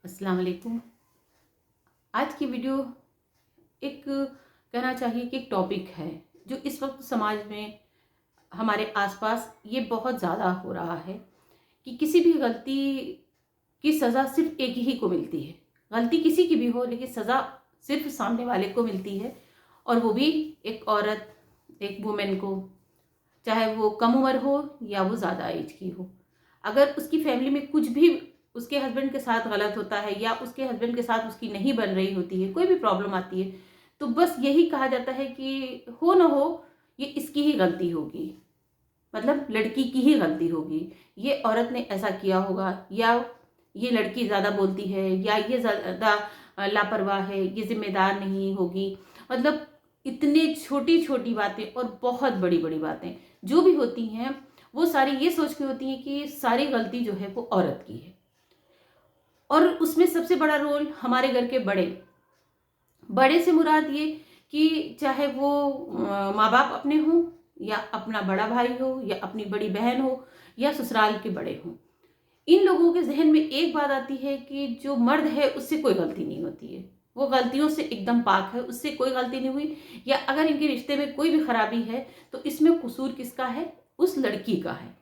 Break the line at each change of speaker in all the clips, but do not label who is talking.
अस्सलाम वालेकुम। आज की वीडियो एक कहना चाहिए कि एक टॉपिक है जो इस वक्त समाज में हमारे आसपास ये बहुत ज़्यादा हो रहा है कि किसी भी गलती की सज़ा सिर्फ एक ही को मिलती है। गलती किसी की भी हो लेकिन सज़ा सिर्फ सामने वाले को मिलती है, और वो भी एक औरत, एक वुमेन को, चाहे वो कम उम्र हो या वो ज़्यादा एज की हो। अगर उसकी फैमिली में कुछ भी उसके हस्बैंड के साथ गलत होता है या उसके हस्बैंड के साथ उसकी नहीं बन रही होती है, कोई भी प्रॉब्लम आती है, तो बस यही कहा जाता है कि हो ना हो ये इसकी ही गलती होगी, मतलब लड़की की ही गलती होगी, ये औरत ने ऐसा किया होगा, या ये लड़की ज़्यादा बोलती है, या ये ज़्यादा लापरवाह है, ये जिम्मेदार नहीं होगी। मतलब इतने छोटी छोटी बातें और बहुत बड़ी बड़ी बातें जो भी होती हैं, वो सारी ये सोच के होती हैं कि सारी गलती जो है वो औरत की है। और उसमें सबसे बड़ा रोल हमारे घर के बड़े, बड़े से मुराद ये कि चाहे वो माँ बाप अपने हों, या अपना बड़ा भाई हो, या अपनी बड़ी बहन हो, या ससुराल के बड़े हों। इन लोगों के जहन में एक बात आती है कि जो मर्द है उससे कोई गलती नहीं होती है, वो गलतियों से एकदम पाक है, उससे कोई गलती नहीं हुई। या अगर इनके रिश्ते में कोई भी खराबी है तो इसमें कसूर किसका है? उस लड़की का है।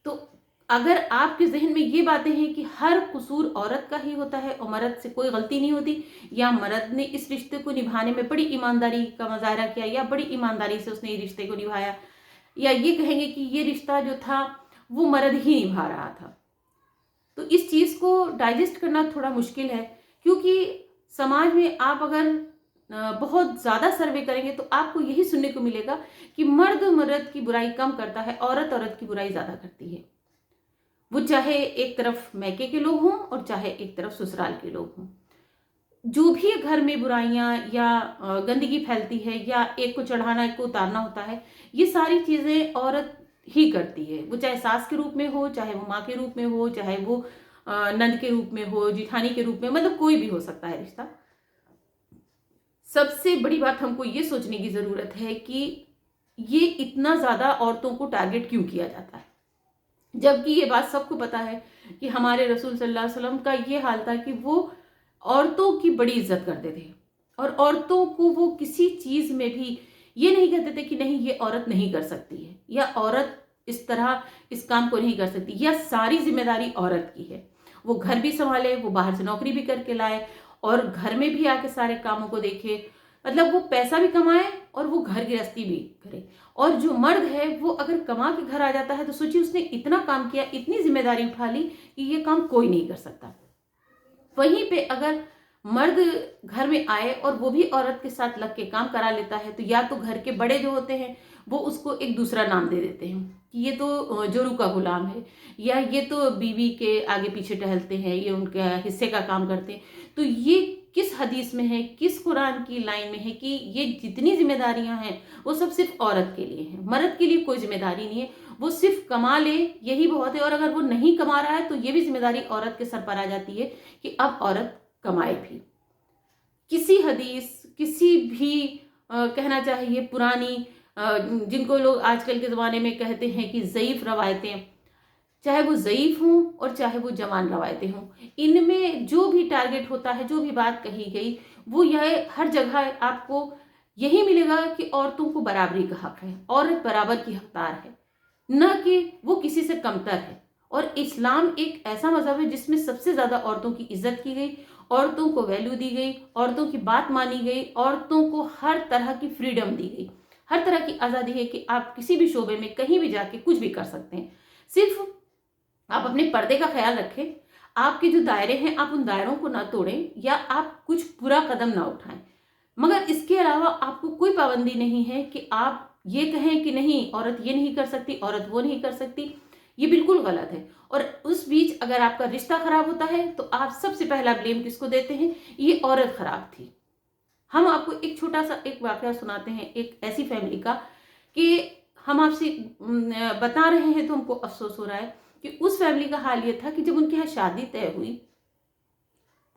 तो अगर आपके जहन में ये बातें हैं कि हर कसूर औरत का ही होता है और मर्द से कोई गलती नहीं होती, या मर्द ने इस रिश्ते को निभाने में बड़ी ईमानदारी का मुजाहरा किया, या बड़ी ईमानदारी से उसने ये रिश्ते को निभाया, या ये कहेंगे कि ये रिश्ता जो था वो मर्द ही निभा रहा था, तो इस चीज को डाइजेस्ट करना थोड़ा मुश्किल है। क्योंकि समाज में आप अगर बहुत ज्यादा सर्वे करेंगे तो आपको यही सुनने को मिलेगा कि मर्द मर्द की बुराई कम करता है, औरत औरत की बुराई ज्यादा करती है। वो चाहे एक तरफ मैके के लोग हों और चाहे एक तरफ ससुराल के लोग हों। जो भी घर में बुराइयां या गंदगी फैलती है, या एक को चढ़ाना एक को उतारना होता है, ये सारी चीजें औरत ही करती है। वो चाहे सास के रूप में हो, चाहे वो माँ के रूप में हो, चाहे वो नंद के रूप में हो, जिठानी के रूप में, मतलब कोई भी हो सकता है रिश्ता। सबसे बड़ी बात हमको ये सोचने की जरूरत है कि ये इतना ज्यादा औरतों को टारगेट क्यों किया जाता है, जबकि ये बात सबको पता है कि हमारे रसूल सल्लल्लाहु अलैहि वसल्लम का ये हाल था कि वो औरतों की बड़ी इज्जत करते थे, और औरतों को वो किसी चीज में भी ये नहीं कहते थे कि नहीं ये औरत नहीं कर सकती है, या औरत इस तरह इस काम को नहीं कर सकती, या सारी जिम्मेदारी औरत की है। वो घर भी संभाले, वो बाहर से नौकरी भी करके लाए, और घर में भी आके सारे कामों को देखे, मतलब वो पैसा भी कमाए और वो घर गृहस्थी भी करे। और जो मर्द है वो अगर कमा के घर आ जाता है तो सोचिए उसने इतना काम किया, इतनी जिम्मेदारी उठा ली कि ये काम कोई नहीं कर सकता। वहीं पे अगर मर्द घर में आए और वो भी औरत के साथ लग के काम करा लेता है, तो या तो घर के बड़े जो होते हैं वो उसको एक दूसरा नाम दे देते हैं कि ये तो जोरू का गुलाम है, या ये तो बीवी के आगे पीछे टहलते हैं, ये उनके हिस्से का काम करते हैं। तो ये किस हदीस में है, किस कुरान की लाइन में है कि ये जितनी जिम्मेदारियां हैं वो सब सिर्फ औरत के लिए हैं, मर्द के लिए कोई जिम्मेदारी नहीं है। वो सिर्फ कमा ले यही बहुत है, और अगर वो नहीं कमा रहा है तो ये भी जिम्मेदारी औरत के सर पर आ जाती है कि अब औरत कमाए भी। किसी हदीस, किसी भी कहना चाहिए पुरानी, जिनको लोग आजकल के ज़माने में कहते हैं कि ज़ईफ़ रवायतें, चाहे वो ज़ईफ़ हों और चाहे वो जवान रवायतें हों, इनमें जो भी टारगेट होता है, जो भी बात कही गई, वो यह हर जगह आपको यही मिलेगा कि औरतों को बराबरी का हक है, औरत बराबर की हकदार है, न कि वो किसी से कमतर है। और इस्लाम एक ऐसा मजहब है जिसमें सबसे ज्यादा औरतों की इज्जत की गई, औरतों को वैल्यू दी गई, औरतों की बात मानी गई, औरतों को हर तरह की फ्रीडम दी गई, हर तरह की आज़ादी है कि आप किसी भी शोबे में कहीं भी जाके कुछ भी कर सकते हैं। सिर्फ आप अपने पर्दे का ख्याल रखें, आपके जो दायरे हैं आप उन दायरों को ना तोड़ें, या आप कुछ बुरा कदम ना उठाएं। मगर इसके अलावा आपको कोई पाबंदी नहीं है कि आप ये कहें कि नहीं औरत ये नहीं कर सकती, औरत वो नहीं कर सकती। ये बिल्कुल गलत है। और उस बीच अगर आपका रिश्ता खराब होता है तो आप सबसे पहला ब्लेम किसको देते हैं? ये औरत खराब थी। हम आपको एक छोटा सा एक वाकया सुनाते हैं एक ऐसी फैमिली का, कि हम आपसे बता रहे हैं तो हमको अफसोस हो रहा है कि उस फैमिली का हाल ये था कि जब उनके यहाँ शादी तय हुई,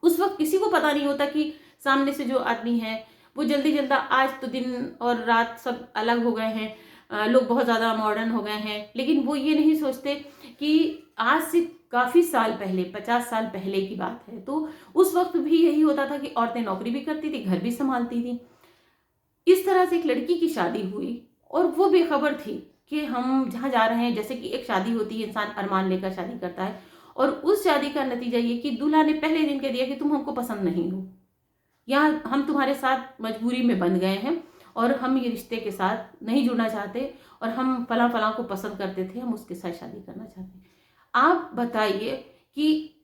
उस वक्त किसी को पता नहीं होता कि सामने से जो आदमी है वो जल्दी जल्दा, आज तो दिन और रात सब अलग हो गए हैं, लोग बहुत ज़्यादा मॉडर्न हो गए हैं, लेकिन वो ये नहीं सोचते कि आज से काफ़ी साल पहले, 50 साल पहले की बात है, तो उस वक्त भी यही होता था कि औरतें नौकरी भी करती थी, घर भी संभालती थी। इस तरह से एक लड़की की शादी हुई और वो बेखबर थी कि हम जहाँ जा रहे हैं। जैसे कि एक शादी होती है, इंसान अरमान लेकर शादी करता है, और उस शादी का नतीजा ये कि दूल्हा ने पहले दिन कह दिया कि तुम हमको पसंद नहीं हो, या हम तुम्हारे साथ मजबूरी में बंध गए हैं और हम ये रिश्ते के साथ नहीं जुड़ना चाहते, और हम फलां फलां को पसंद करते थे, हम उसके साथ शादी करना चाहते हैं। आप बताइए कि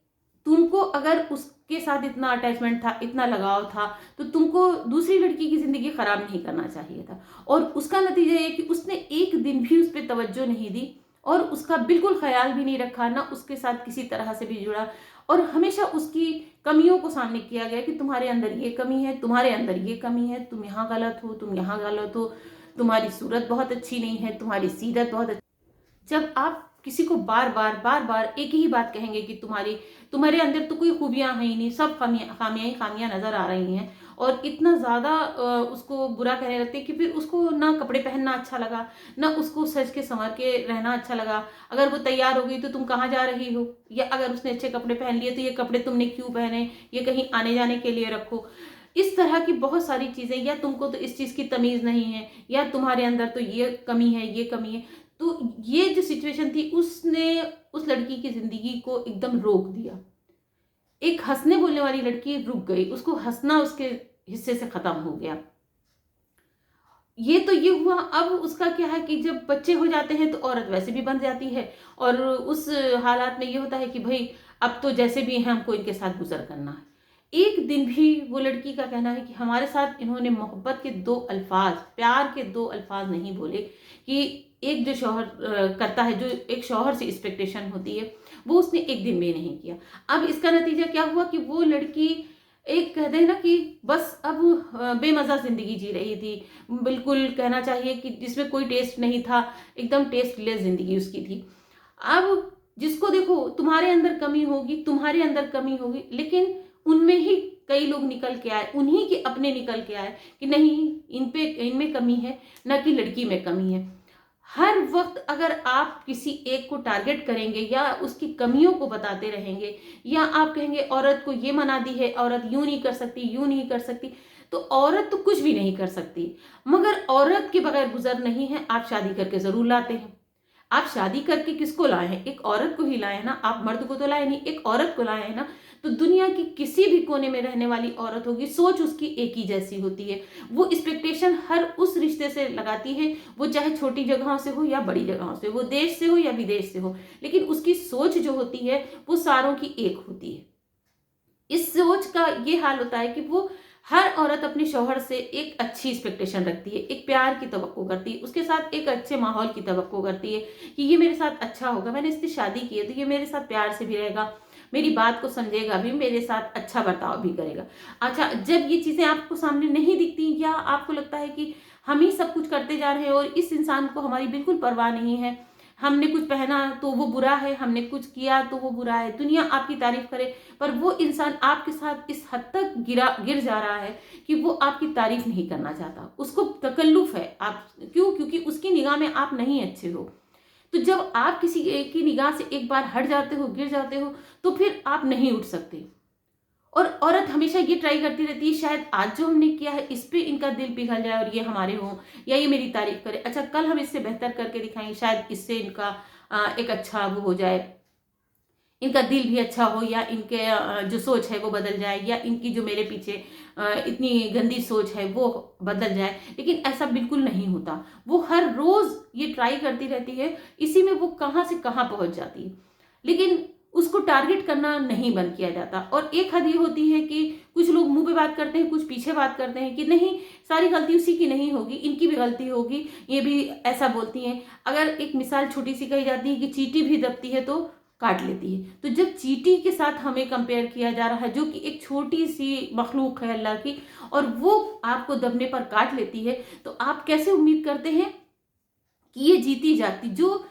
तुमको अगर उसके साथ इतना अटैचमेंट था, इतना लगाव था, तो तुमको दूसरी लड़की की जिंदगी खराब नहीं करना चाहिए था। और उसका नतीजा ये कि उसने एक दिन भी उस पर तवज्जो नहीं दी, और उसका बिल्कुल ख्याल भी नहीं रखा, ना उसके साथ किसी तरह से भी जुड़ा, और हमेशा उसकी कमियों को सामने किया गया कि तुम्हारे अंदर ये कमी है, तुम्हारे अंदर ये कमी है, तुम यहाँ गलत हो, तुम यहाँ गलत हो, तुम्हारी सूरत बहुत अच्छी नहीं है, तुम्हारी सीरत बहुत अच्छी। जब आप किसी को बार बार एक ही बात कहेंगे कि तुम्हारे अंदर तो कोई खूबियां हैं ही नहीं, सब खामियां नजर आ रही हैं, और इतना ज्यादा उसको बुरा कहने लगते हैं कि फिर उसको ना कपड़े पहनना अच्छा लगा, ना उसको सज के संवर के रहना अच्छा लगा। अगर वो तैयार हो गई तो तुम कहाँ जा रही हो, या अगर उसने अच्छे कपड़े पहन लिए तो ये कपड़े तुमने क्यों पहने, ये कहीं आने जाने के लिए रखो। इस तरह की बहुत सारी चीजें, या तुमको तो इस चीज की तमीज नहीं है, या तुम्हारे अंदर तो ये कमी है, ये कमी है। तो ये जो सिचुएशन थी, उसने उस लड़की की जिंदगी को एकदम रोक दिया। एक हंसने बोलने वाली लड़की रुक गई, उसको हंसना उसके हिस्से से खत्म हो गया। ये तो ये हुआ। अब उसका क्या है कि जब बच्चे हो जाते हैं तो औरत वैसे भी बन जाती है, और उस हालात में ये होता है कि भाई अब तो जैसे भी हैं हमको इनके साथ गुजर करना है। एक दिन भी वो लड़की का कहना है कि हमारे साथ इन्होंने मोहब्बत के 2 अल्फाज, प्यार के 2 अल्फाज नहीं बोले, कि एक जो शौहर करता है, जो एक शौहर से एक्सपेक्टेशन होती है, वो उसने एक दिन में नहीं किया। अब इसका नतीजा क्या हुआ कि वो लड़की, एक कहते हैं ना कि बस अब बेमज़ा जिंदगी जी रही थी, बिल्कुल कहना चाहिए कि जिसमें कोई टेस्ट नहीं था, एकदम टेस्टलेस जिंदगी उसकी थी। अब जिसको देखो तुम्हारे अंदर कमी होगी, तुम्हारे अंदर कमी होगी, लेकिन उनमें ही कई लोग निकल के आए, उन्हीं के अपने निकल के आए कि नहीं इनमें कमी है, ना कि लड़की में कमी है। हर वक्त अगर आप किसी एक को टारगेट करेंगे, या उसकी कमियों को बताते रहेंगे, या आप कहेंगे औरत को ये मना दी है, औरत यूं नहीं कर सकती, यूं नहीं कर सकती, तो औरत तो कुछ भी नहीं कर सकती। मगर औरत के बगैर गुजर नहीं है। आप शादी करके जरूर लाते हैं। आप शादी करके किसको लाए हैं? एक औरत को ही लाए हैं ना। आप मर्द को तो लाए नहीं, एक औरत को लाए हैं ना। तो दुनिया की किसी भी कोने में रहने वाली औरत होगी, सोच उसकी एक ही जैसी होती है। वो एक्सपेक्टेशन हर उस रिश्ते से लगाती है, वो चाहे छोटी जगहों से हो या बड़ी जगहों से, वो देश से हो या विदेश से हो, लेकिन उसकी सोच जो होती है वो सारों की एक होती है। इस सोच का ये हाल होता है कि वो हर औरत अपने शौहर से एक अच्छी एक्सपेक्टेशन रखती है, एक प्यार की तवक्को करती है, उसके साथ एक अच्छे माहौल की तवक्को करती है कि ये मेरे साथ अच्छा होगा, मैंने इससे शादी की है तो ये मेरे साथ प्यार से भी रहेगा, मेरी बात को समझेगा भी, मेरे साथ अच्छा बर्ताव भी करेगा। अच्छा, जब ये चीजें आपको सामने नहीं दिखती, या आपको लगता है कि हम ही सब कुछ करते जा रहे हैं और इस इंसान को हमारी बिल्कुल परवाह नहीं है, हमने कुछ पहना तो वो बुरा है, हमने कुछ किया तो वो बुरा है, दुनिया आपकी तारीफ करे, पर वो इंसान आपके साथ इस हद तक गिर जा रहा है कि वो आपकी तारीफ नहीं करना चाहता, उसको तकल्लुफ है। आप क्यों? क्योंकि उसकी निगाह में आप नहीं अच्छे हो। तो जब आप किसी की निगाह से एक बार हट जाते हो, गिर जाते हो, तो फिर आप नहीं उठ सकते। और औरत हमेशा ये ट्राई करती रहती है, शायद आज जो हमने किया है इस पे इनका दिल पिघल जाए और ये हमारे हों, या ये मेरी तारीफ करे। अच्छा, कल हम इससे बेहतर करके दिखाएंगे, शायद इससे इनका एक अच्छा वो हो जाए, इनका दिल भी अच्छा हो, या इनके जो सोच है वो बदल जाए, या इनकी जो मेरे पीछे इतनी गंदी सोच है वो बदल जाए। लेकिन ऐसा बिल्कुल नहीं होता। वो हर रोज ये ट्राई करती रहती है, इसी में वो कहाँ से कहाँ पहुंच जाती है, लेकिन उसको टारगेट करना नहीं बंद किया जाता। और एक हद ये होती है कि कुछ लोग मुंह पे बात करते हैं, कुछ पीछे बात करते हैं कि नहीं, सारी गलती उसी की नहीं होगी, इनकी भी गलती होगी, ये भी ऐसा बोलती हैं। अगर एक मिसाल छोटी सी कही जाती है कि चींटी भी दबती है तो काट लेती है, तो जब चींटी के साथ हमें कंपेयर किया जा रहा है, जो कि एक छोटी सी मखलूक है अल्लाह की, और वो आपको दबने पर काट लेती है, तो आप कैसे उम्मीद करते हैं कि ये जीती जाती, जो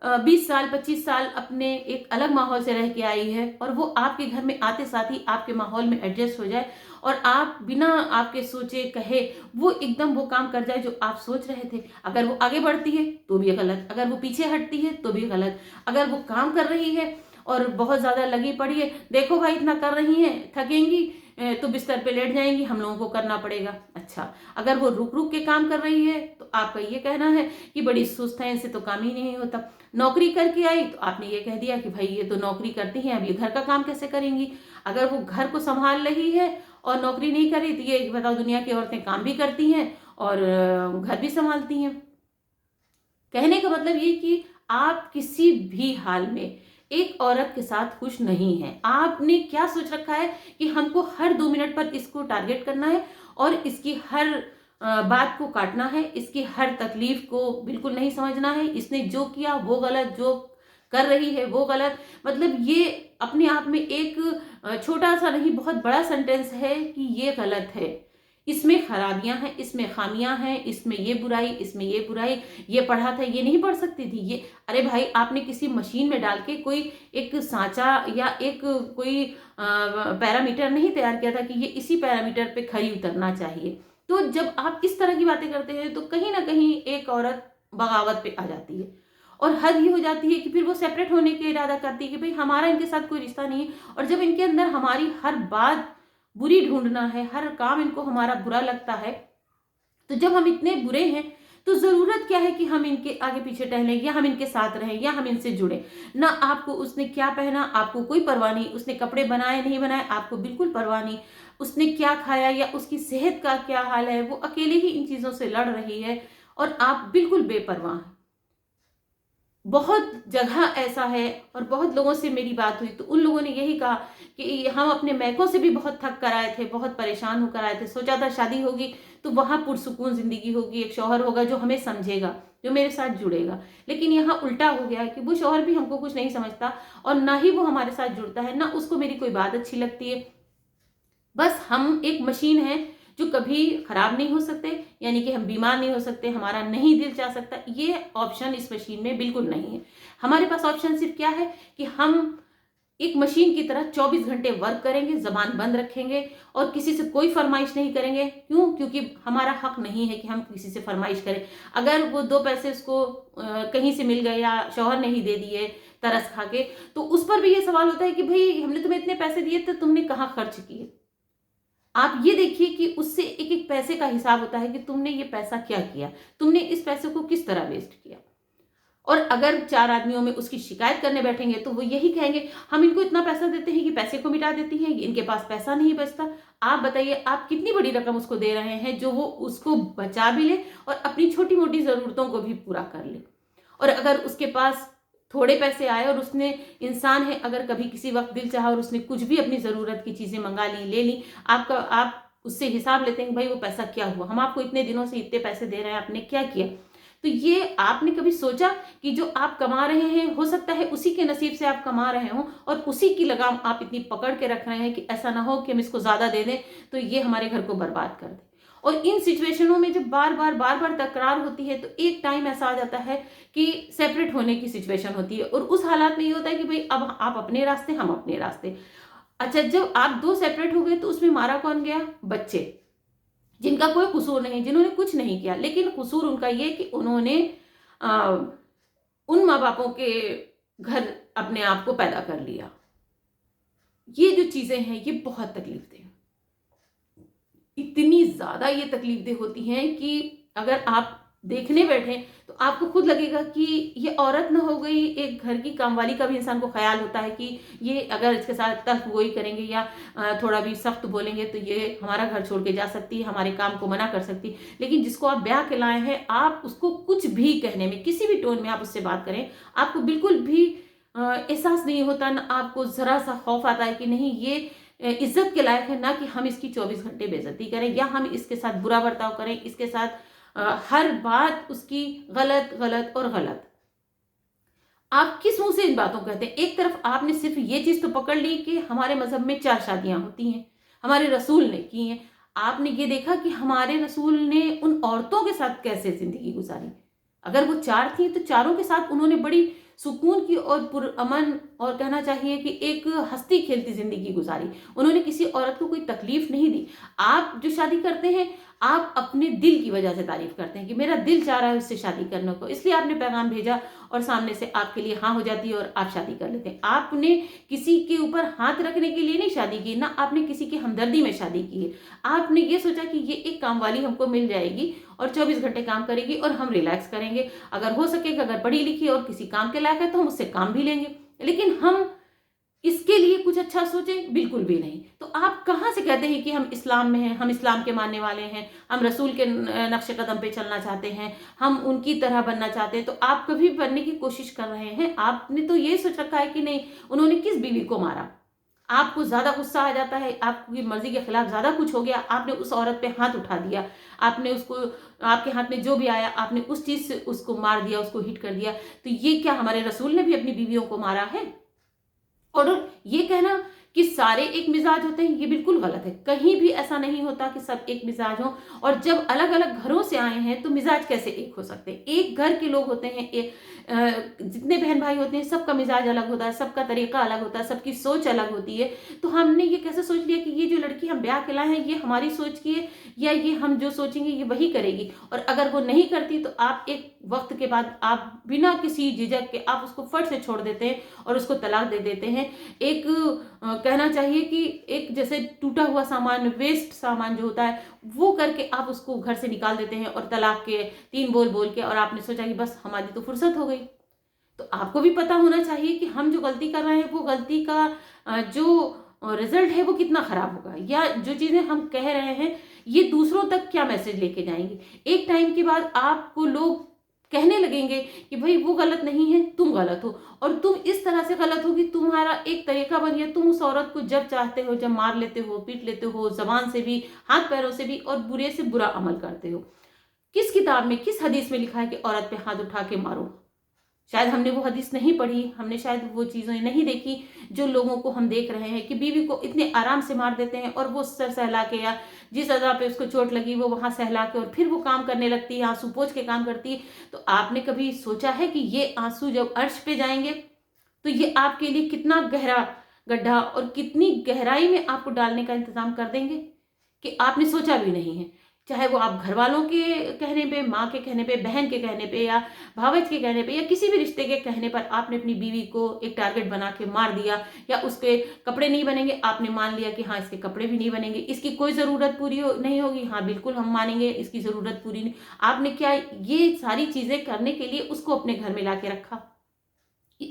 20 साल 25 साल अपने एक अलग माहौल से रह के आई है, और वो आपके घर में आते साथ ही आपके माहौल में एडजस्ट हो जाए, और आप बिना आपके सोचे कहे वो एकदम वो काम कर जाए जो आप सोच रहे थे। अगर वो आगे बढ़ती है तो भी गलत, अगर वो पीछे हटती है तो भी गलत, अगर वो काम कर रही है और बहुत ज़्यादा लगी पड़ी है, देखो भाई इतना कर रही हैं, थकेंगी तो बिस्तर पे लेट जाएंगी, हम लोगों को करना पड़ेगा। अच्छा, अगर वो रुक रुक के काम कर रही है तो आपका ये कहना है कि बड़ी सुस्त है, इनसे तो काम ही नहीं होता। नौकरी करके आई तो आपने ये कह दिया कि भाई ये तो नौकरी करती हैं, अब ये घर का काम कैसे करेंगी। अगर वो घर को संभाल रही है और नौकरी नहीं कर रही तो ये बताओ, दुनिया की औरतें काम भी करती हैं और घर भी संभालती हैं। कहने का मतलब ये कि आप किसी भी हाल में एक औरत के साथ खुश नहीं है। आपने क्या सोच रखा है कि हमको हर 2 मिनट पर इसको टारगेट करना है और इसकी हर बात को काटना है, इसकी हर तकलीफ को बिल्कुल नहीं समझना है, इसने जो किया वो गलत, जो कर रही है वो गलत। मतलब ये अपने आप में एक छोटा सा नहीं बहुत बड़ा सेंटेंस है कि ये गलत है, इसमें खराबियां हैं, इसमें खामियां हैं, इसमें ये बुराई, इसमें ये बुराई, ये पढ़ा था ये नहीं पढ़ सकती थी ये। अरे भाई, आपने किसी मशीन में डाल के कोई एक सांचा या एक कोई पैरामीटर नहीं तैयार किया था कि ये इसी पैरामीटर पे खरी उतरना चाहिए। तो जब आप इस तरह की बातें करते हैं तो कहीं ना कहीं एक औरत बगावत पे आ जाती है और हद ये हो जाती है कि फिर वो सेपरेट होने के इरादा करती है कि भाई हमारा इनके साथ कोई रिश्ता नहीं है। और जब इनके अंदर हमारी हर बात बुरी ढूंढना है, हर काम इनको हमारा बुरा लगता है, तो जब हम इतने बुरे हैं तो जरूरत क्या है कि हम इनके आगे पीछे टहलें या हम इनके साथ रहें या हम इनसे जुड़े ना। आपको उसने क्या पहना आपको कोई परवाह नहीं, उसने कपड़े बनाए नहीं बनाए आपको बिल्कुल परवाह नहीं, उसने क्या खाया या उसकी सेहत का क्या हाल है, वो अकेले ही इन चीजों से लड़ रही है और आप बिल्कुल बेपरवाह हैं। बहुत जगह ऐसा है और बहुत लोगों से मेरी बात हुई तो उन लोगों ने यही कहा कि हम अपने मैकों से भी बहुत थक कर आए थे, बहुत परेशान होकर आए थे, सोचा था शादी होगी तो वहां पुरसुकून जिंदगी होगी, एक शौहर होगा जो हमें समझेगा, जो मेरे साथ जुड़ेगा। लेकिन यहाँ उल्टा हो गया कि वो शौहर भी हमको कुछ नहीं समझता और ना ही वो हमारे साथ जुड़ता है, ना उसको मेरी कोई बात अच्छी लगती है। बस हम एक मशीन है जो कभी खराब नहीं हो सकते, यानी कि हम बीमार नहीं हो सकते, हमारा नहीं दिल चाह सकता, ये ऑप्शन इस मशीन में बिल्कुल नहीं है। हमारे पास ऑप्शन सिर्फ क्या है कि हम एक मशीन की तरह 24 घंटे वर्क करेंगे, जबान बंद रखेंगे और किसी से कोई फरमाइश नहीं करेंगे। क्यों? क्योंकि हमारा हक नहीं है कि हम किसी से फरमाइश करें। अगर वो 2 पैसे उसको कहीं से मिल गए या शौहर ने ही दे दिए तरस खा के, तो उस पर भी ये सवाल होता है कि भाई हमने तुम्हें इतने पैसे दिए तो तुमने कहाँ खर्च किए। आप ये देखिए कि उससे एक एक पैसे का हिसाब होता है कि तुमने ये पैसा क्या किया, तुमने इस पैसे को किस तरह वेस्ट किया। और अगर 4 आदमियों में उसकी शिकायत करने बैठेंगे तो वो यही कहेंगे हम इनको इतना पैसा देते हैं कि पैसे को मिटा देती हैं, इनके पास पैसा नहीं बचता। आप बताइए आप कितनी बड़ी रकम उसको दे रहे हैं जो वो उसको बचा भी ले और अपनी छोटी मोटी जरूरतों को भी पूरा कर ले। और अगर उसके पास थोड़े पैसे आए और उसने, इंसान है, अगर कभी किसी वक्त दिल चाहा और उसने कुछ भी अपनी जरूरत की चीजें मंगा ली, ले ली, आप उससे हिसाब लेते हैं भाई वो पैसा क्या हुआ, हम आपको इतने दिनों से इतने पैसे दे रहे हैं, आपने क्या किया। तो ये आपने कभी सोचा कि जो आप कमा रहे हैं हो सकता है उसी के नसीब से आप कमा रहे हो और उसी की लगाम आप इतनी पकड़ के रख रहे हैं कि ऐसा ना हो कि हम इसको ज्यादा दे दें तो ये हमारे घर को बर्बाद कर दे। और इन सिचुएशनों में जब बार बार तकरार होती है तो एक टाइम ऐसा आ जाता है कि सेपरेट होने की सिचुएशन होती है और उस हालात में ये होता है कि भाई अब आप अपने रास्ते, हम अपने रास्ते। अच्छा, जब आप 2 सेपरेट हो गए तो उसमें मारा कौन गया? बच्चे, जिनका कोई कसूर नहीं, जिन्होंने कुछ नहीं किया, लेकिन कसूर उनका ये कि उन्होंने उन माँ बापों के घर अपने आप को पैदा कर लिया। ये जो चीजें हैं ये बहुत तकलीफ दें, इतनी ज्यादा ये तकलीफ दे होती हैं कि अगर आप देखने बैठे तो आपको खुद लगेगा कि ये औरत ना हो गई, एक घर की कामवाली का भी इंसान को ख्याल होता है कि ये अगर इसके साथ तल्ख गोई करेंगे या थोड़ा भी सख्त बोलेंगे तो ये हमारा घर छोड़ के जा सकती है, हमारे काम को मना कर सकती है। लेकिन जिसको आप ब्याह के लाए हैं, आप उसको कुछ भी कहने में, किसी भी टोन में आप उससे बात करें, आपको बिल्कुल भी एहसास नहीं होता, ना आपको जरा सा खौफ आता है कि नहीं ये इज्जत के लायक है, ना कि हम इसकी 24 घंटे बेइज्जती करें या हम इसके साथ बुरा बर्ताव करें, इसके साथ हर बात उसकी गलत गलत और गलत। आप किस मुंह से इन बातों को कहते हैं? एक तरफ आपने सिर्फ ये चीज तो पकड़ ली कि हमारे मजहब में 4 शादियां होती हैं, हमारे रसूल ने की हैं। आपने ये देखा कि हमारे रसूल ने उन औरतों के साथ कैसे जिंदगी गुजारी। अगर वो 4 थी तो चारों के साथ उन्होंने बड़ी सुकून की और पुरअमन और कहना चाहिए कि एक हंसती खेलती जिंदगी गुजारी। उन्होंने किसी औरत को कोई तकलीफ नहीं दी। आप जो शादी करते हैं, आप अपने दिल की वजह से तारीफ करते हैं कि मेरा दिल चाह रहा है उससे शादी करने को, इसलिए आपने पैगाम भेजा और सामने से आपके लिए हाँ हो जाती है और आप शादी कर लेते हैं। आपने किसी के ऊपर हाथ रखने के लिए नहीं शादी की, ना आपने किसी की हमदर्दी में शादी की है। आपने ये सोचा कि ये एक काम वाली हमको मिल जाएगी और 24 घंटे काम करेगी और हम रिलैक्स करेंगे, अगर हो सकेगा, अगर पढ़ी लिखी और किसी काम के लायक है तो हम उससे काम भी लेंगे। लेकिन हम इसके लिए कुछ अच्छा सोचें, बिल्कुल भी नहीं। तो आप कहाँ से कहते हैं कि हम इस्लाम में हैं, हम इस्लाम के मानने वाले हैं, हम रसूल के नक्श कदम पे चलना चाहते हैं, हम उनकी तरह बनना चाहते हैं। तो आप कभी बनने की कोशिश कर रहे हैं? आपने तो ये सोच रखा है कि नहीं, उन्होंने किस बीवी को मारा, आपको ज्यादा गुस्सा आ जाता है, आपकी मर्जी के खिलाफ ज्यादा कुछ हो गया, आपने उस औरत पे हाथ उठा दिया, आपने उसको, आपके हाथ में जो भी आया आपने उस चीज से उसको मार दिया, उसको हिट कर दिया। तो ये क्या हमारे रसूल ने भी अपनी बीवियों को मारा है? और ये कहना कि सारे एक मिजाज होते हैं, ये बिल्कुल गलत है। कहीं भी ऐसा नहीं होता कि सब एक मिजाज हो। और जब अलग अलग घरों से आए हैं तो मिजाज कैसे एक हो सकते हैं? एक घर के लोग होते हैं, जितने बहन भाई होते हैं सबका मिजाज अलग होता है, सबका तरीका अलग होता है, सबकी सोच अलग होती है। तो हमने ये कैसे सोच लिया कि ये जो लड़की हम ब्याह के लाए हैं ये हमारी सोच की है, या ये हम जो सोचेंगे ये वही करेगी? और अगर वो नहीं करती तो आप एक वक्त के बाद आप बिना किसी झिझक के आप उसको फट से छोड़ देते हैं और उसको तलाक दे देते हैं। एक कहना चाहिए कि एक जैसे टूटा हुआ सामान, वेस्ट सामान जो होता है वो करके आप उसको घर से निकाल देते हैं और तलाक के 3 बोल बोल के, और आपने सोचा कि बस हमारी तो फुर्सत हो गई। तो आपको भी पता होना चाहिए कि हम जो गलती कर रहे हैं वो गलती का जो रिजल्ट है वो कितना खराब होगा, या जो चीजें हम कह रहे हैं ये दूसरों तक क्या मैसेज लेके जाएंगे। एक टाइम के बाद आपको लोग कहने लगेंगे कि भाई वो गलत नहीं है, तुम गलत हो, और तुम इस तरह से गलत हो कि तुम्हारा एक तरीका बन गया, तुम उस औरत को जब चाहते हो जब मार लेते हो, पीट लेते हो, जबान से भी, हाथ पैरों से भी, और बुरे से बुरा अमल करते हो। किस किताब में, किस हदीस में लिखा है कि औरत पे हाथ उठा के मारो? शायद हमने वो हदीस नहीं पढ़ी, हमने शायद वो चीजें नहीं देखी जो लोगों को हम देख रहे हैं कि बीवी को इतने आराम से मार देते हैं और वो सर सहला के, या जिस जगह पे उसको चोट लगी वो वहां सहला के, और फिर वो काम करने लगती है, आंसू पोंछ के काम करती है। तो आपने कभी सोचा है कि ये आंसू जब अर्श पे जाएंगे तो ये आपके लिए कितना गहरा गड्ढा और कितनी गहराई में आपको डालने का इंतजाम कर देंगे कि आपने सोचा भी नहीं है। चाहे वो आप घर वालों के कहने पे, माँ के कहने पे, बहन के कहने पे, या भावज के कहने पे, या किसी भी रिश्ते के कहने पर आपने अपनी बीवी को एक टारगेट बना के मार दिया, या उसके कपड़े नहीं बनेंगे, आपने मान लिया कि हाँ इसके कपड़े भी नहीं बनेंगे, इसकी कोई ज़रूरत पूरी नहीं होगी, हाँ बिल्कुल हम मानेंगे इसकी ज़रूरत पूरी नहीं। आपने क्या ये सारी चीज़ें करने के लिए उसको अपने घर में ला के रखा?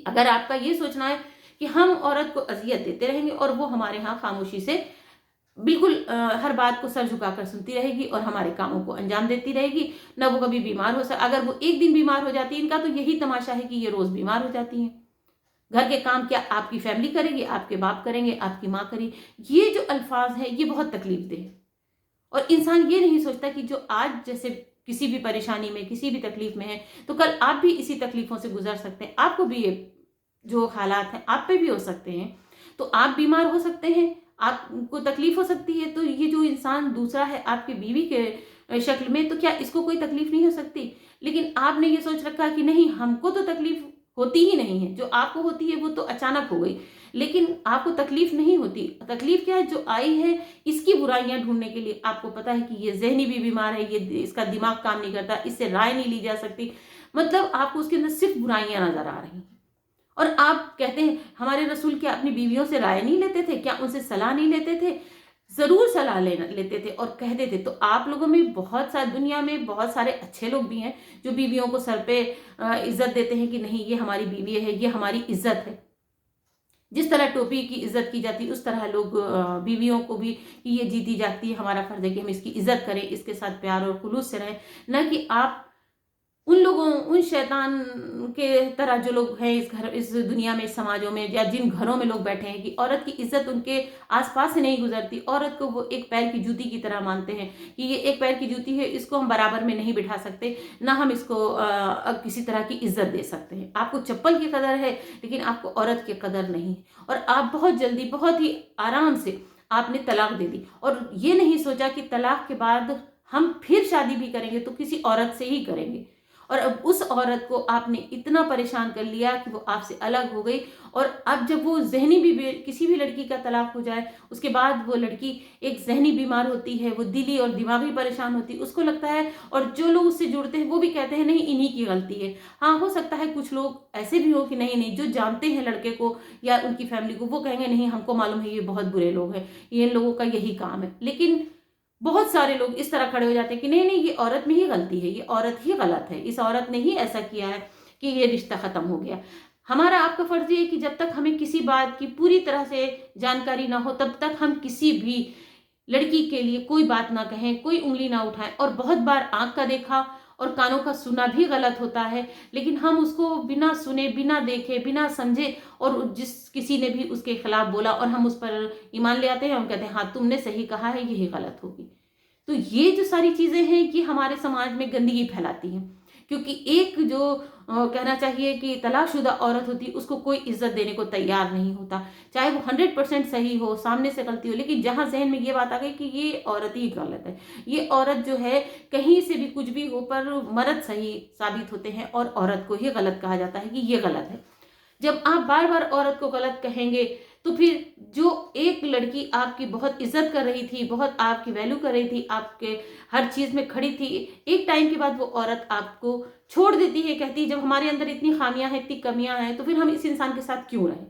अगर आपका ये सोचना है कि हम औरत को अजियत देते रहेंगे और वो हमारे यहाँ खामोशी से बिल्कुल हर बात को सर झुकाकर सुनती रहेगी और हमारे कामों को अंजाम देती रहेगी, ना वो कभी बीमार हो सकती। अगर वो एक दिन बीमार हो जाती है, इनका तो यही तमाशा है कि ये रोज बीमार हो जाती हैं। घर के काम क्या आपकी फैमिली करेगी, आपके बाप करेंगे, आपकी माँ करेगी? ये जो अल्फाज है ये बहुत तकलीफ दे। और इंसान ये नहीं सोचता कि जो आज जैसे किसी भी परेशानी में, किसी भी तकलीफ में है, तो कल आप भी इसी तकलीफों से गुजर सकते हैं। आपको भी ये जो हालात हैं आप पे भी हो सकते हैं, तो आप बीमार हो सकते हैं, आपको तकलीफ हो सकती है। तो ये जो इंसान दूसरा है आपकी बीवी के शक्ल में, तो क्या इसको कोई तकलीफ नहीं हो सकती? लेकिन आपने ये सोच रखा कि नहीं हमको तो तकलीफ होती ही नहीं है, जो आपको होती है वो तो अचानक हो गई, लेकिन आपको तकलीफ नहीं होती। तकलीफ क्या है? जो आई है इसकी बुराइयां ढूंढने के लिए। आपको पता है कि ये जहनी भी बीमार है, ये इसका दिमाग काम नहीं करता, इससे राय नहीं ली जा सकती, मतलब आपको उसके अंदर सिर्फ बुराइयां नजर आ रही हैं। और आप कहते हैं हमारे रसूल क्या अपनी बीवियों से राय नहीं लेते थे? क्या उनसे सलाह नहीं लेते थे? जरूर सलाह लेते थे और कहते थे। तो आप लोगों में बहुत सारी, दुनिया में बहुत सारे अच्छे लोग भी हैं जो बीवियों को सर पे इज्जत देते हैं कि नहीं ये हमारी बीवी है, ये हमारी इज्जत है। जिस तरह टोपी की इज्जत की जाती है उस तरह लोग बीवियों को भी, कि ये जीती जाती है, हमारा फर्ज है कि हम इसकी इज्जत करें, इसके साथ प्यार और खुलूस से रहें। न कि आप उन लोगों, उन शैतान के तरह जो लोग हैं इस दुनिया में, इस समाजों में, या जिन घरों में लोग बैठे हैं कि औरत की इज्जत उनके आसपास से नहीं गुजरती। औरत को वो एक पैर की जूती की तरह मानते हैं कि ये एक पैर की जूती है, इसको हम बराबर में नहीं बिठा सकते, ना हम इसको किसी तरह की इज्जत दे सकते हैं। आपको चप्पल की कदर है लेकिन आपको औरत की कदर नहीं। और आप बहुत जल्दी, बहुत ही आराम से आपने तलाक दे दी, और ये नहीं सोचा कि तलाक के बाद हम फिर शादी भी करेंगे तो किसी औरत से ही करेंगे। और अब उस औरत को आपने इतना परेशान कर लिया कि वो आपसे अलग हो गई। और अब जब वो ज़हनी भी किसी भी लड़की का तलाक हो जाए, उसके बाद वो लड़की एक ज़हनी बीमार होती है, वो दिली और दिमागी परेशान होती है, उसको लगता है, और जो लोग उससे जुड़ते हैं वो भी कहते हैं नहीं इन्हीं की गलती है। हाँ, हो सकता है कुछ लोग ऐसे भी हो कि नहीं नहीं, जो जानते हैं लड़के को या उनकी फैमिली को, वो कहेंगे नहीं हमको मालूम है ये बहुत बुरे लोग हैं, ये लोगों का यही काम है। लेकिन बहुत सारे लोग इस तरह खड़े हो जाते हैं कि नहीं नहीं, ये औरत में ही गलती है, ये औरत ही गलत है, इस औरत ने ही ऐसा किया है कि ये रिश्ता खत्म हो गया। हमारा आपका फर्ज ये है कि जब तक हमें किसी बात की पूरी तरह से जानकारी ना हो, तब तक हम किसी भी लड़की के लिए कोई बात ना कहें, कोई उंगली ना उठाएं। और बहुत बार आंख का देखा और कानों का सुना भी गलत होता है, लेकिन हम उसको बिना सुने, बिना देखे, बिना समझे, और जिस किसी ने भी उसके खिलाफ बोला और हम उस पर ईमान ले आते हैं, हम कहते हैं हाँ तुमने सही कहा है, यही गलत होगी। तो ये जो सारी चीजें हैं कि हमारे समाज में गंदगी फैलाती हैं, क्योंकि एक जो कहना चाहिए कि तलाकशुदा औरत होती है, उसको कोई इज्जत देने को तैयार नहीं होता, चाहे वो 100% सही हो, सामने से गलती हो, लेकिन जहां जहन में ये बात आ गई कि ये औरत ही गलत है, ये औरत जो है कहीं से भी कुछ भी हो, पर मर्द सही साबित होते हैं और औरत को ही गलत कहा जाता है कि ये गलत है। जब आप बार बार औरत को गलत कहेंगे, तो फिर जो एक लड़की आपकी बहुत इज्जत कर रही थी, बहुत आपकी वैल्यू कर रही थी, आपके हर चीज में खड़ी थी, एक टाइम के बाद वो औरत आपको छोड़ देती है, कहती है जब हमारे अंदर इतनी खामियां हैं, इतनी कमियां हैं, तो फिर हम इस इंसान के साथ क्यों रहें।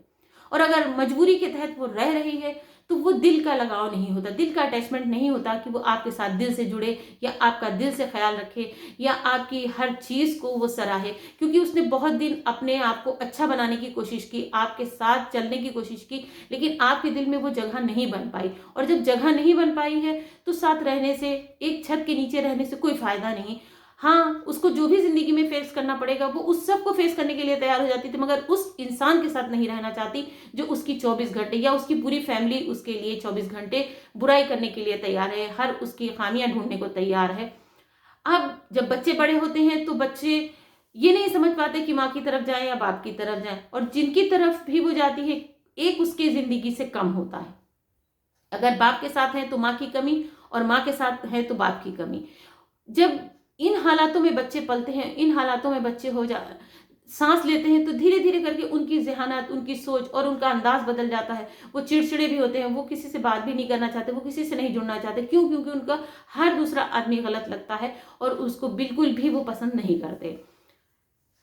और अगर मजबूरी के तहत वो रह रही है, तो वो दिल का लगाव नहीं होता, दिल का अटैचमेंट नहीं होता कि वो आपके साथ दिल से जुड़े, या आपका दिल से ख्याल रखे, या आपकी हर चीज को वो सराहे, क्योंकि उसने बहुत दिन अपने आप को अच्छा बनाने की कोशिश की, आपके साथ चलने की कोशिश की, लेकिन आपके दिल में वो जगह नहीं बन पाई। और जब जगह नहीं बन पाई है, तो साथ रहने से, एक छत के नीचे रहने से कोई फायदा नहीं। हाँ, उसको जो भी जिंदगी में फेस करना पड़ेगा, वो उस सब को फेस करने के लिए तैयार हो जाती थी, मगर उस इंसान के साथ नहीं रहना चाहती जो उसकी 24 घंटे, या उसकी पूरी फैमिली उसके लिए 24 घंटे बुराई करने के लिए तैयार है, हर उसकी खामियां ढूंढने को तैयार है। अब जब बच्चे बड़े होते हैं, तो बच्चे ये नहीं समझ पाते कि माँ की तरफ जाए या बाप की तरफ जाए, और जिनकी तरफ भी वो जाती है, एक उसकी जिंदगी से कम होता है। अगर बाप के साथ है तो माँ की कमी, और माँ के साथ है तो बाप की कमी। जब इन हालातों में बच्चे पलते हैं, इन हालातों में बच्चे सांस लेते हैं, तो धीरे धीरे करके उनकी ज़हनात, उनकी सोच और उनका अंदाज बदल जाता है। वो चिड़चिड़े भी होते हैं, वो किसी से बात भी नहीं करना चाहते, वो किसी से नहीं जुड़ना चाहते। क्यों? क्योंकि उनका हर दूसरा आदमी गलत लगता है और उसको बिल्कुल भी वो पसंद नहीं करते।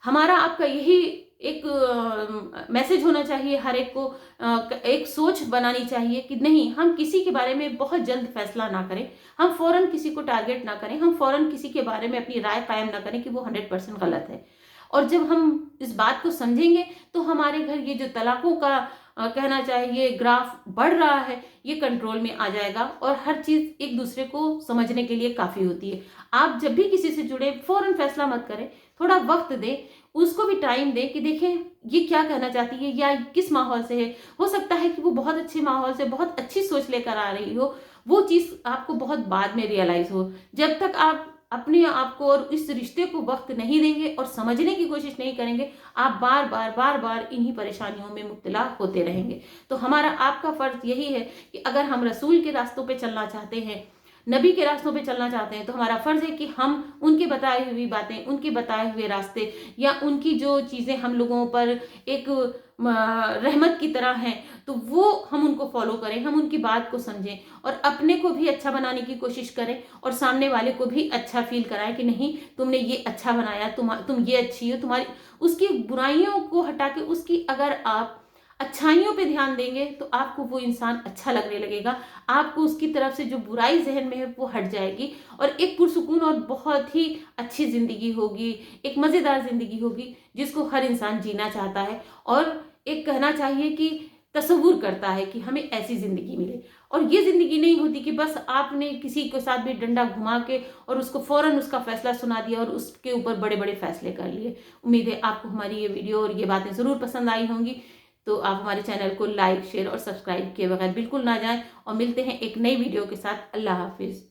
हमारा आपका यही एक मैसेज होना चाहिए, हर एक को एक सोच बनानी चाहिए कि नहीं, हम किसी के बारे में बहुत जल्द फैसला ना करें, हम फौरन किसी को टारगेट ना करें, हम फौरन किसी के बारे में अपनी राय कायम ना करें कि वो 100% गलत है। और जब हम इस बात को समझेंगे, तो हमारे घर ये जो तलाकों का कहना चाहिए ग्राफ बढ़ रहा है, ये कंट्रोल में आ जाएगा, और हर चीज एक दूसरे को समझने के लिए काफी होती है। आप जब भी किसी से जुड़े, फौरन फैसला मत करें, थोड़ा वक्त दें, उसको भी टाइम दें कि देखें ये क्या कहना चाहती है या किस माहौल से है। हो सकता है कि वो बहुत अच्छे माहौल से बहुत अच्छी सोच लेकर आ रही हो, वो चीज आपको बहुत बाद में रियलाइज हो। जब तक आप अपने आप को और इस रिश्ते को वक्त नहीं देंगे और समझने की कोशिश नहीं करेंगे, आप बार बार इन्हीं परेशानियों में मुब्तला होते रहेंगे। तो हमारा आपका फर्ज यही है कि अगर हम रसूल के रास्तों पे चलना चाहते हैं, नबी के रास्तों पे चलना चाहते हैं, तो हमारा फर्ज है कि हम उनके बताई हुई बातें, उनके बताए हुए रास्ते, या उनकी जो चीज़ें हम लोगों पर एक रहमत की तरह हैं, तो वो हम उनको फॉलो करें, हम उनकी बात को समझें और अपने को भी अच्छा बनाने की कोशिश करें, और सामने वाले को भी अच्छा फील कराएं कि नहीं तुमने ये अच्छा बनाया, तुम ये अच्छी हो। तुम्हारी उसकी बुराइयों को हटा के उसकी अगर आप अच्छाइयों पे ध्यान देंगे, तो आपको वो इंसान अच्छा लगने लगेगा, आपको उसकी तरफ से जो बुराई जहन में है वो हट जाएगी, और एक पुरसुकून और बहुत ही अच्छी जिंदगी होगी, एक मजेदार जिंदगी होगी जिसको हर इंसान जीना चाहता है, और एक कहना चाहिए कि तसव्वुर करता है कि हमें ऐसी जिंदगी मिले। और ये जिंदगी नहीं होती कि बस आपने किसी के साथ भी डंडा घुमा के और उसको फौरन उसका फैसला सुना दिया और उसके ऊपर बड़े बड़े फैसले कर लिए। उम्मीद है आपको हमारी ये वीडियो और ये बातें जरूर पसंद आई होंगी। तो आप हमारे चैनल को लाइक, शेयर और सब्सक्राइब किए बगैर बिल्कुल ना जाएं, और मिलते हैं एक नई वीडियो के साथ। अल्लाह हाफिज।